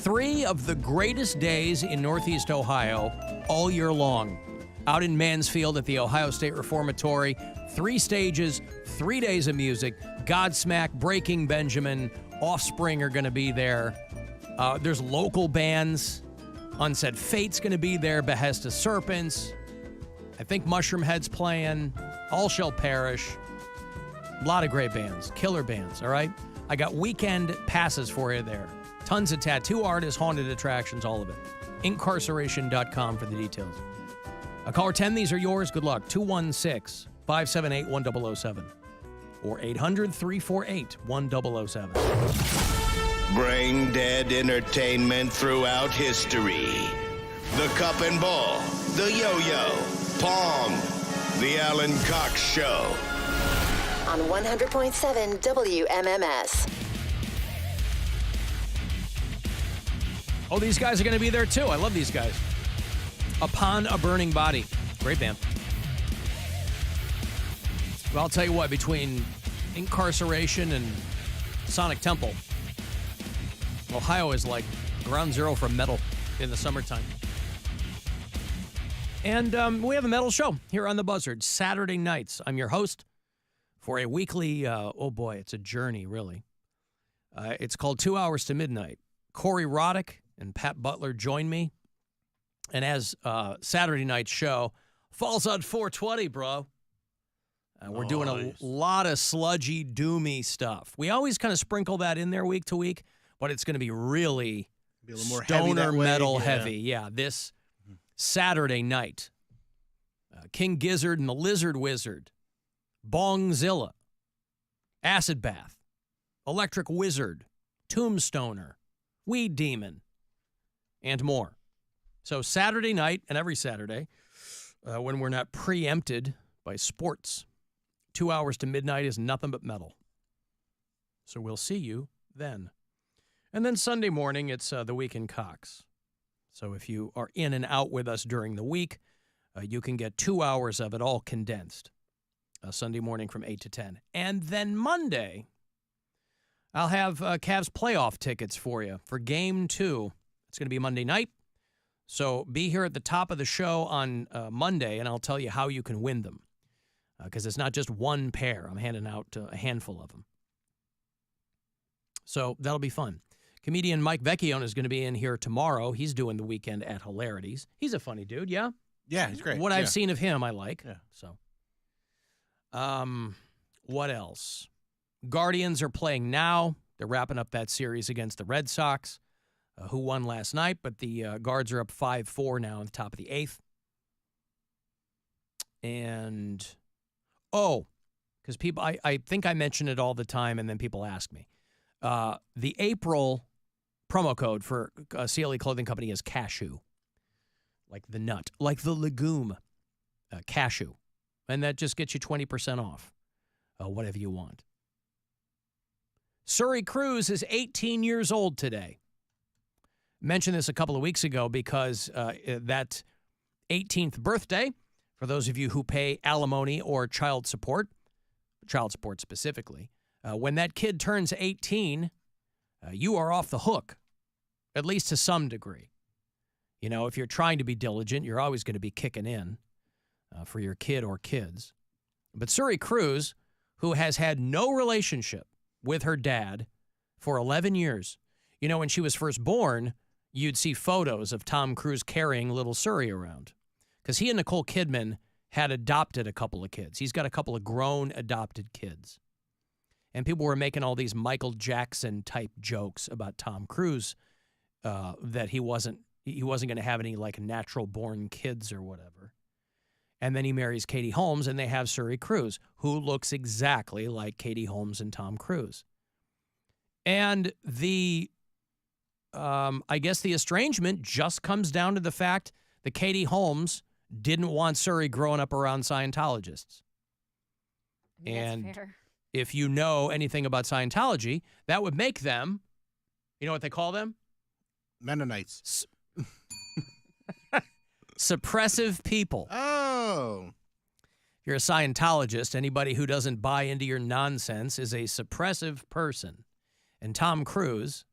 3 of the greatest days in Northeast Ohio all year long. Out in Mansfield at the Ohio State Reformatory, 3 stages, 3 days of music. Godsmack, Breaking Benjamin, Offspring are going to be there. There's local bands. Unsaid Fate's going to be there. Behest of Serpents. I think Mushroom Head's playing. All Shall Perish. A lot of great bands. Killer bands, all right? I got weekend passes for you there. Tons of tattoo artists, haunted attractions, all of it. Incarceration.com for the details. Caller 10, these are yours. Good luck. 216-578-1007 or 800-348-1007. Brain dead entertainment throughout history. The Cup and Ball, the Yo-Yo, Pong, the Alan Cox Show. On 100.7 WMMS. Oh, these guys are going to be there too. I love these guys. Upon a Burning Body. Great band. Well, I'll tell you what, between Incarceration and Sonic Temple, Ohio is like ground zero for metal in the summertime. And we have a metal show here on The Buzzard, Saturday nights. I'm your host for a weekly, oh boy, it's a journey, really. It's called 2 Hours to Midnight. Corey Roddick and Pat Butler join me. And as Saturday night's show falls on 420, bro. We're doing a lot of sludgy, doomy stuff. We always kind of sprinkle that in there week to week, but it's going to be really a little more stoner heavy metal heavy. Yeah, this Saturday night. King Gizzard and the Lizard Wizard. Bongzilla. Acid Bath. Electric Wizard. Tombstoner. Weed Demon. And more. So Saturday night and every Saturday, when we're not preempted by sports, 2 hours to midnight is nothing but metal. So we'll see you then. And then Sunday morning, it's the Week in Cox. So if you are in and out with us during the week, you can get 2 hours of it all condensed. Sunday morning from 8 to 10. And then Monday, I'll have Cavs playoff tickets for you for Game 2. It's going to be Monday night. So be here at the top of the show on Monday, and I'll tell you how you can win them. Because it's not just one pair. I'm handing out a handful of them. So that'll be fun. Comedian Mike Vecchione is going to be in here tomorrow. He's doing the weekend at Hilarities. He's a funny dude, yeah? Yeah, he's great. What I've seen of him, I like. Yeah. So, what else? Guardians are playing now. They're wrapping up that series against the Red Sox, who won last night, but the Guards are up 5-4 now in the top of the 8th. And, because people, I think I mention it all the time, and then people ask me. The April promo code for CLE Clothing Company is cashew, like the nut, like the legume, cashew. And that just gets you 20% off, whatever you want. Suri Cruz is 18 years old today. Mentioned this a couple of weeks ago because that 18th birthday, for those of you who pay alimony or child support specifically, when that kid turns 18, you are off the hook, at least to some degree. You know, if you're trying to be diligent, you're always going to be kicking in for your kid or kids. But Suri Cruz, who has had no relationship with her dad for 11 years, you know, when she was first born, you'd see photos of Tom Cruise carrying little Suri around because he and Nicole Kidman had adopted a couple of kids. He's got a couple of grown adopted kids. And people were making all these Michael Jackson-type jokes about Tom Cruise, that he wasn't going to have any, like, natural-born kids or whatever. And then he marries Katie Holmes, and they have Suri Cruz, who looks exactly like Katie Holmes and Tom Cruise. And I guess the estrangement just comes down to the fact that Katie Holmes didn't want Suri growing up around Scientologists. And that's fair. If you know anything about Scientology, that would make them, you know what they call them? Mennonites. Suppressive people. Oh. If you're a Scientologist, anybody who doesn't buy into your nonsense is a suppressive person. And Tom Cruise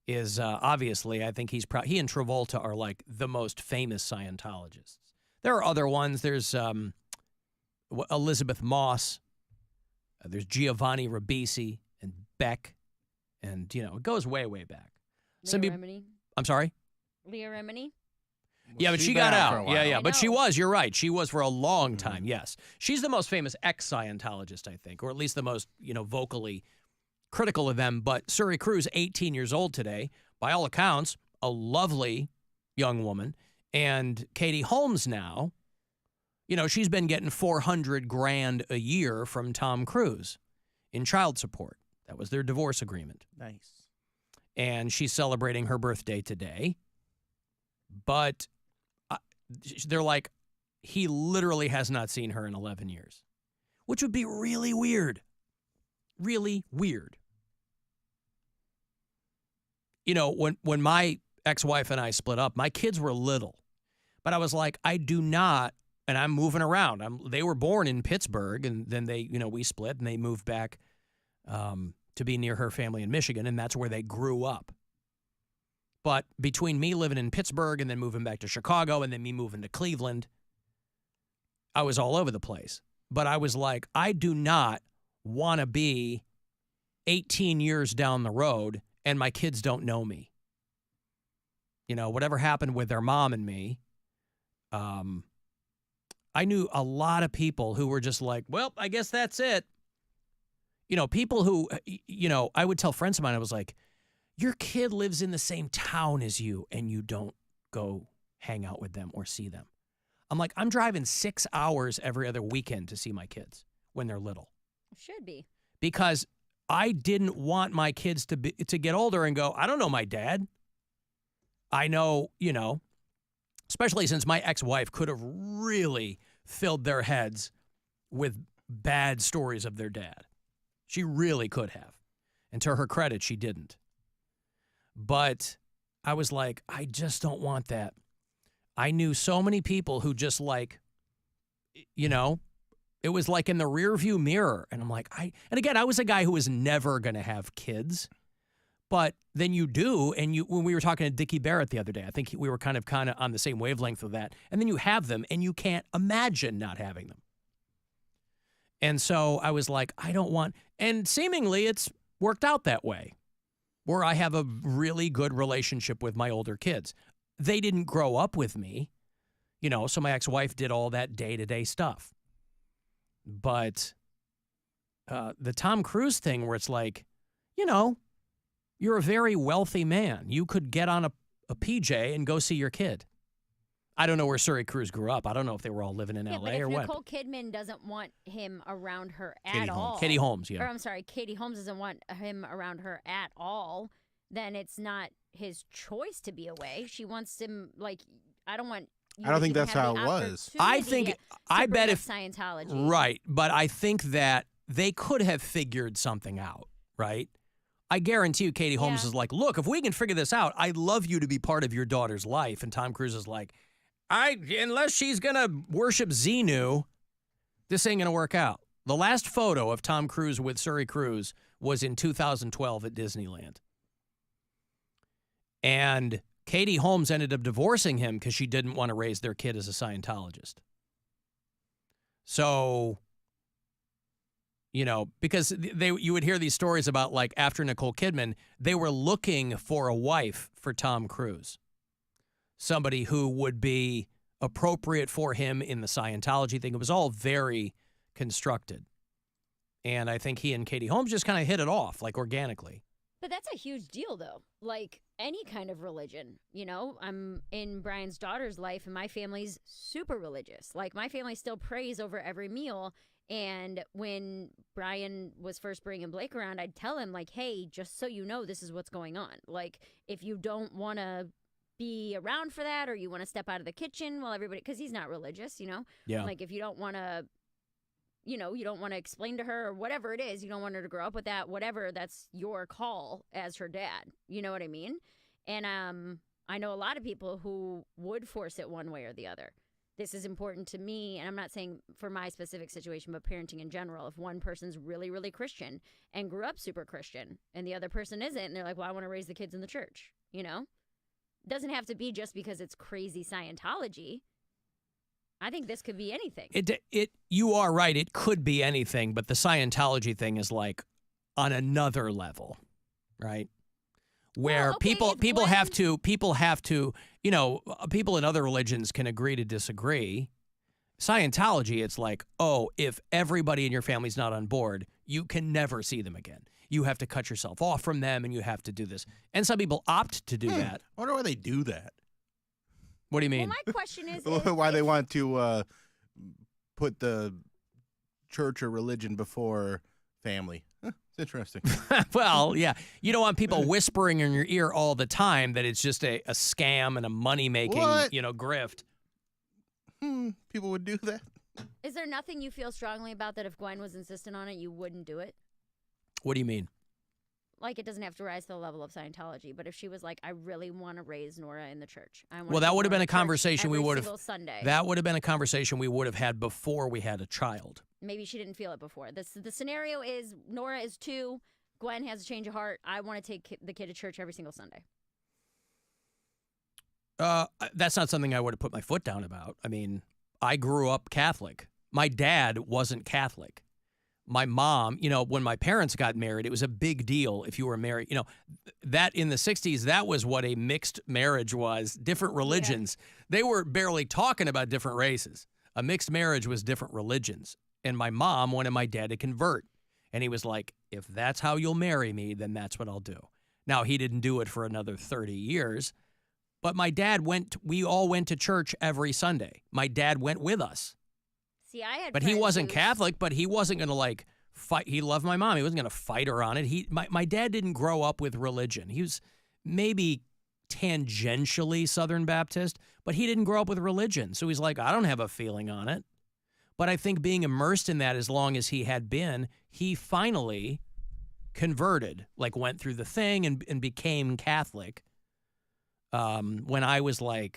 is obviously, I think he and Travolta are like the most famous Scientologists. There are other ones. There's Elizabeth Moss. There's Giovanni Ribisi and Beck. And, it goes way, way back. Leah Remini. I'm sorry? Leah Remini. Yeah, but she been got out for a out. while. Yeah. I But she know. was, you're right. She was for a long time, yes. She's the most famous ex-Scientologist, I think, or at least the most, vocally critical of them. But Suri Cruise, 18 years old today, by all accounts, a lovely young woman. And Katie Holmes now, she's been getting $400,000 a year from Tom Cruise in child support. That was their divorce agreement. Nice. And she's celebrating her birthday today. But they're like, he literally has not seen her in 11 years, which would be really weird. Really weird. When my ex-wife and I split up, my kids were little. But I was like, I do not, and I'm moving around. They were born in Pittsburgh, and then we split, and they moved back to be near her family in Michigan, and that's where they grew up. But between me living in Pittsburgh and then moving back to Chicago and then me moving to Cleveland, I was all over the place. But I was like, I do not want to be 18 years down the road and my kids don't know me. Whatever happened with their mom and me, I knew a lot of people who were just like, well, I guess that's it. People who, I would tell friends of mine, I was like, your kid lives in the same town as you and you don't go hang out with them or see them. I'm like, I'm driving 6 hours every other weekend to see my kids when they're little. Should be. Because I didn't want my kids to get older and go, I don't know my dad. I know, especially since my ex-wife could have really filled their heads with bad stories of their dad. She really could have. And to her credit, she didn't. But I was like, I just don't want that. I knew so many people who just like, it was like in the rearview mirror. And I'm like, and again, I was a guy who was never going to have kids. But then you do, and when we were talking to Dickie Barrett the other day, I think we were kind of on the same wavelength of that. And then you have them, and you can't imagine not having them. And so I was like, I don't want, and seemingly it's worked out that way, where I have a really good relationship with my older kids. They didn't grow up with me, so my ex-wife did all that day-to-day stuff. But the Tom Cruise thing where it's like, you're a very wealthy man. You could get on a PJ and go see your kid. I don't know where Suri Cruise grew up. I don't know if they were all living in L.A. or what. Nicole Kidman doesn't want him around her Katie at Holmes. all. Katie Holmes, yeah. Or I'm sorry, Katie Holmes doesn't want him around her at all. Then it's not his choice to be away. She wants him, I don't want you I don't to think even that's have how the it was. I opportunity think, to I bring bet up if, Scientology. right, but I think that they could have figured something out, right? I guarantee you Katie Holmes Yeah. is like, look, if we can figure this out, I'd love you to be part of your daughter's life. And Tom Cruise is like, unless she's going to worship Xenu, this ain't going to work out. The last photo of Tom Cruise with Suri Cruise was in 2012 at Disneyland. And Katie Holmes ended up divorcing him because she didn't want to raise their kid as a Scientologist. So, because you would hear these stories about like after Nicole Kidman, they were looking for a wife for Tom Cruise. Somebody who would be appropriate for him in the Scientology thing. It was all very constructed. And I think he and Katie Holmes just kind of hit it off, like organically. But that's a huge deal, though. Like any kind of religion, I'm in Brian's daughter's life, and my family's super religious. Like my family still prays over every meal. And when Brian was first bringing Blake around, I'd tell him like, hey, just so you know, this is what's going on. Like if you don't want to be around for that, or you want to step out of the kitchen while everybody, because he's not religious, Yeah. like if you don't want to, you don't want to explain to her or whatever it is, you don't want her to grow up with that, whatever, that's your call as her dad. You know what I mean? And I know a lot of people who would force it one way or the other. this is important to me, and I'm not saying for my specific situation, but parenting in general, if one person's really, really Christian and grew up super Christian and the other person isn't, and they're like, well, I want to raise the kids in the church, you know? It doesn't have to be just because it's crazy Scientology. I think this could be anything. You are right. It could be anything, but the Scientology thing is like on another level, right? Where Well, okay, people have to, you know, people in other religions can agree to disagree. Scientology, it's like, oh, if everybody in your family's not on board, you can never see them again. You have to cut yourself off from them, and you have to do this. And some people opt to do that. I wonder why they do that. What do you mean? Well, my question is Why they want to put the church or religion before family. It's interesting. Well, yeah. You don't want people whispering in your ear all the time that it's just a scam and a money-making, What? grift. People would do that. Is there nothing you feel strongly about that if Gwen was insistent on it, you wouldn't do it? What do you mean? Like, it doesn't have to rise to the level of Scientology, but if she was like, I really want to raise Nora in the church. Well, that would have been a conversation we would have. Sunday. That would have been a conversation we would have had before we had a child. Maybe she didn't feel it before. The scenario is Nora is 2, Gwen has a change of heart. I want to take the kid to church every single Sunday. That's not something I would have put my foot down about. I mean, I grew up Catholic. My dad wasn't Catholic. My mom, when my parents got married, it was a big deal if you were married. That in the 60s, that was what a mixed marriage was, different religions. Yeah. They were barely talking about different races. A mixed marriage was different religions. And my mom wanted my dad to convert. And he was like, if that's how you'll marry me, then that's what I'll do. Now, he didn't do it for another 30 years. But my dad we all went to church every Sunday. My dad went with us. See, I had But he wasn't Catholic, but he wasn't going to fight. He loved my mom. He wasn't going to fight her on it. My dad didn't grow up with religion. He was maybe tangentially Southern Baptist, but he didn't grow up with religion. So he's like, I don't have a feeling on it. But I think being immersed in that as long as he had been, he finally converted, went through the thing and became Catholic when I was I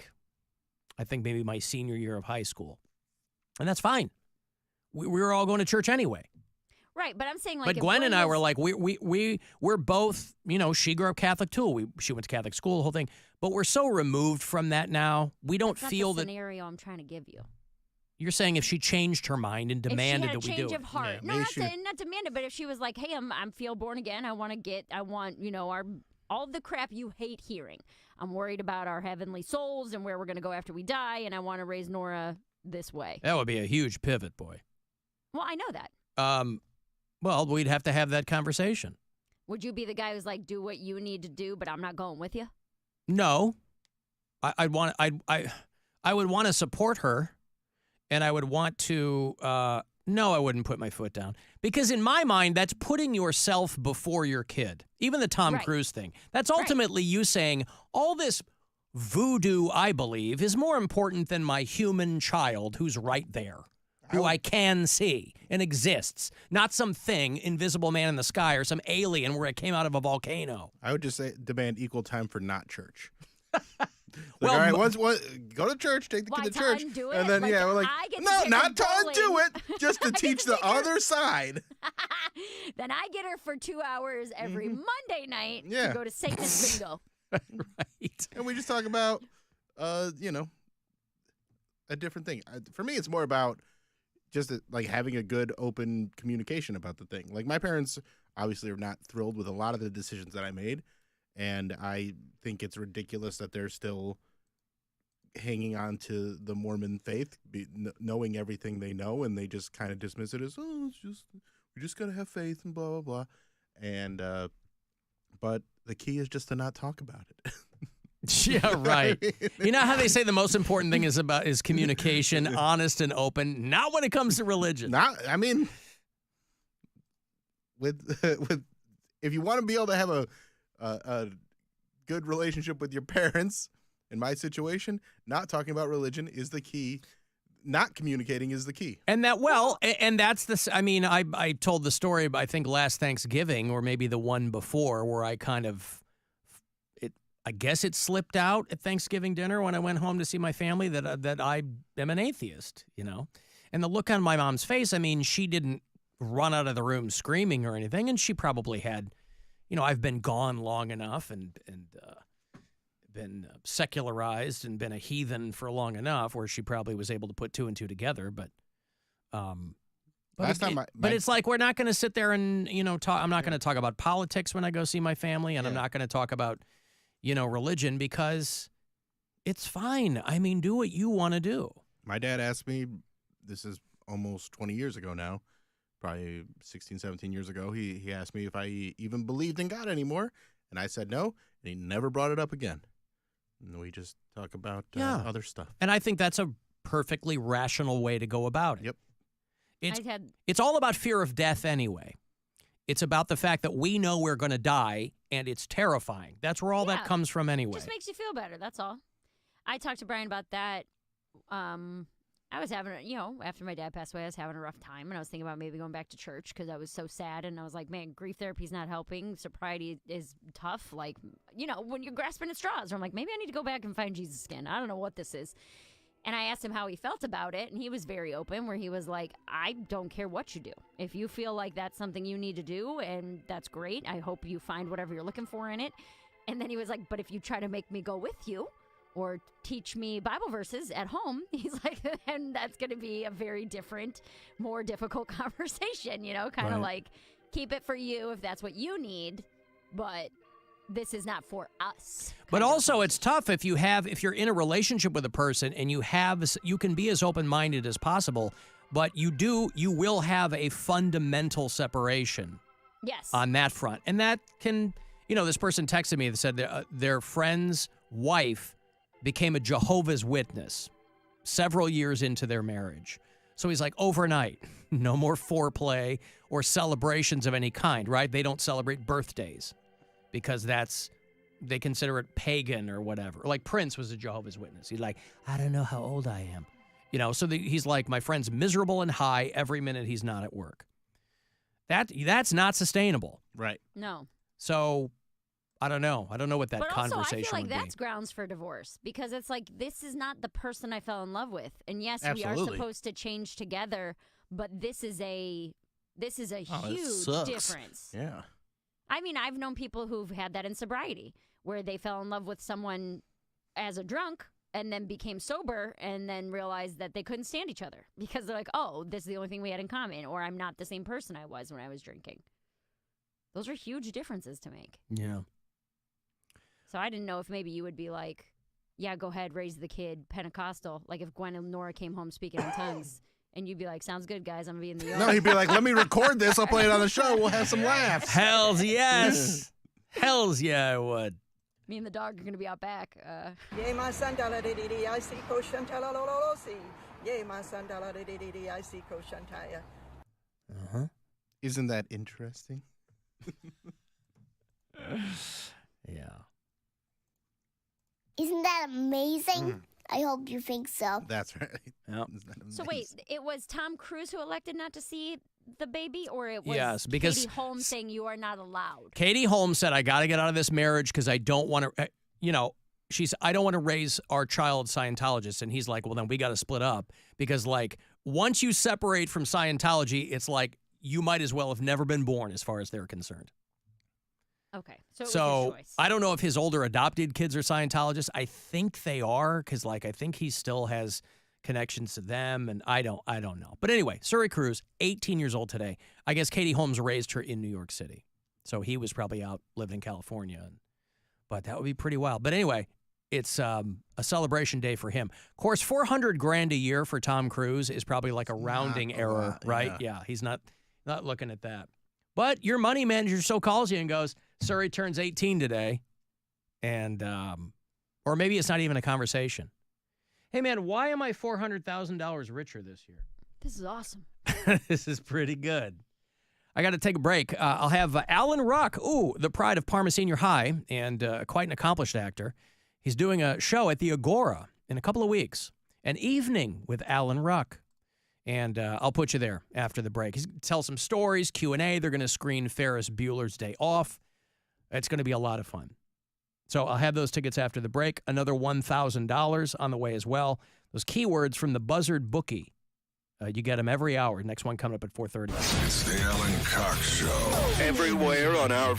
think maybe my senior year of high school. And that's fine. We were all going to church anyway. Right, but I'm saying But Gwen and I were we're both, she grew up Catholic too. She went to Catholic school, the whole thing. But we're so removed from that now. We don't feel the that scenario I'm trying to give you. You're saying if she changed her mind and demanded that we do it. If she had a change of heart. Yeah, not demanded, but if she was like, hey, I'm feel born again. I want all the crap you hate hearing. I'm worried about our heavenly souls and where we're going to go after we die, and I want to raise Nora this way. That would be a huge pivot, boy. Well, I know that. Well, we'd have to have that conversation. Would you be the guy who's like, do what you need to do, but I'm not going with you? No. I would want to support her, and I would want to no, I wouldn't put my foot down. Because in my mind, that's putting yourself before your kid. Even the Tom Cruise thing. That's ultimately you saying, all this voodoo, I believe, is more important than my human child who's right there, who I can see and exists. Not some thing, invisible man in the sky, or some alien where it came out of a volcano. I would just say demand equal time for not church. Well, all right, go to church, take the kid to church, do it? and then we're like, no, not to undo it, just to teach the other side. Then I get her for 2 hours every Monday night to go to Satanist bingo. Right. And we just talk about, a different thing. For me, it's more about just having a good, open communication about the thing. My parents obviously are not thrilled with a lot of the decisions that I made. And I think it's ridiculous that they're still hanging on to the Mormon faith, knowing everything they know, and they just kind of dismiss it as, we just got to have faith and blah, blah, blah. And, but the key is just to not talk about it. Yeah, right. You know how they say the most important thing is communication, honest and open, not when it comes to religion. With if you want to be able to have a good relationship with your parents, in my situation, not talking about religion is the key. Not communicating is the key. And that's I told the story, I think last Thanksgiving or maybe the one before, where I guess it slipped out at Thanksgiving dinner when I went home to see my family that I am an atheist, you know. And the look on my mom's face, I mean, she didn't run out of the room screaming or anything, and she probably had, you know, I've been gone long enough and been secularized and been a heathen for long enough where she probably was able to put two and two together, but it's like we're not going to sit there and, you know, talk. I'm not going to talk about politics when I go see my family, and I'm not going to talk about, you know, religion, because it's fine. I mean, do what you want to do. My dad asked me, this is almost 20 years ago now, probably 16, 17 years ago. He asked me if I even believed in God anymore, and I said no, and he never brought it up again. And we just talk about other stuff. And I think that's a perfectly rational way to go about it. Yep. It's all about fear of death anyway. It's about the fact that we know we're going to die, and it's terrifying. That's where all that comes from anyway. It just makes you feel better, that's all. I talked to Brian about that. I was having, you know, after my dad passed away, I was having a rough time, and I was thinking about maybe going back to church because I was so sad, and I was like, man, grief therapy's not helping. Sobriety is tough. Like, you know, when you're grasping at straws, or I'm like, maybe I need to go back and find Jesus again. I don't know what this is. And I asked him how he felt about it, and he was very open, where he was like, I don't care what you do. If you feel like that's something you need to do, and that's great, I hope you find whatever you're looking for in it. And then he was like, but if you try to make me go with you or teach me Bible verses at home, he's like, and that's going to be a very different, more difficult conversation, you know, kind of like, keep it for you if that's what you need, but this is not for us. But also it's tough if you're in a relationship with a person and you can be as open-minded as possible, but you will have a fundamental separation. Yes. On that front. And that can, you know, this person texted me that said their friend's wife became a Jehovah's Witness several years into their marriage. So he's like, overnight, no more foreplay or celebrations of any kind, right? They don't celebrate birthdays, because they consider it pagan or whatever. Like Prince was a Jehovah's Witness. He's like, I don't know how old I am. You know, so he's like, my friend's miserable and high every minute he's not at work. That's not sustainable. Right. No. So I don't know. I don't know what that conversation would be. But also, I feel like that's grounds for divorce, because it's like, this is not the person I fell in love with. And yes, we are supposed to change together, but this is a huge difference. Yeah. I mean, I've known people who've had that in sobriety, where they fell in love with someone as a drunk and then became sober and then realized that they couldn't stand each other because they're like, oh, this is the only thing we had in common, or I'm not the same person I was when I was drinking. Those are huge differences to make. Yeah. So I didn't know if maybe you would be like, yeah, go ahead, raise the kid, Pentecostal. Like if Gwen and Nora came home speaking in tongues. And you'd be like, sounds good, guys. I'm going to be in the yard. No, he'd be like, let me record this. I'll play it on the show. We'll have some laughs. Hells yes. Hells yeah, I would. Me and the dog are going to be out back. Uh-huh. Isn't that interesting? Yeah. Isn't that amazing? I hope you think so. That's right. Yep. So wait, it was Tom Cruise who elected not to see the baby, or it was yes, because Katie Holmes saying you are not allowed? Katie Holmes said, I got to get out of this marriage because I don't want to, you know, I don't want to raise our child Scientologists. And he's like, well, then we got to split up, because like once you separate from Scientology, it's like you might as well have never been born as far as they're concerned. Okay. So it was his choice. I don't know if his older adopted kids are Scientologists. I think they are, because like I think he still has connections to them, and I don't know. But anyway, Suri Cruz, 18 years old today. I guess Katie Holmes raised her in New York City, so he was probably out living in California. But that would be pretty wild. But anyway, it's a celebration day for him. Of course, $400,000 a year for Tom Cruise is probably like a rounding error, right? Yeah, he's not looking at that. But your money manager so calls you and goes, Suri turns 18 today. And, or maybe it's not even a conversation. Hey, man, why am I $400,000 richer this year? This is awesome. This is pretty good. I got to take a break. I'll have Alan Ruck, the pride of Parma Senior High, and quite an accomplished actor. He's doing a show at the Agora in a couple of weeks, an evening with Alan Ruck. And I'll put you there after the break. He's tell some stories, Q&A. They're going to screen Ferris Bueller's Day Off. It's going to be a lot of fun. So I'll have those tickets after the break. Another $1,000 on the way as well. Those keywords from the Buzzard Bookie. You get them every hour. Next one coming up at 4:30. It's the Alan Cox Show. Everywhere on our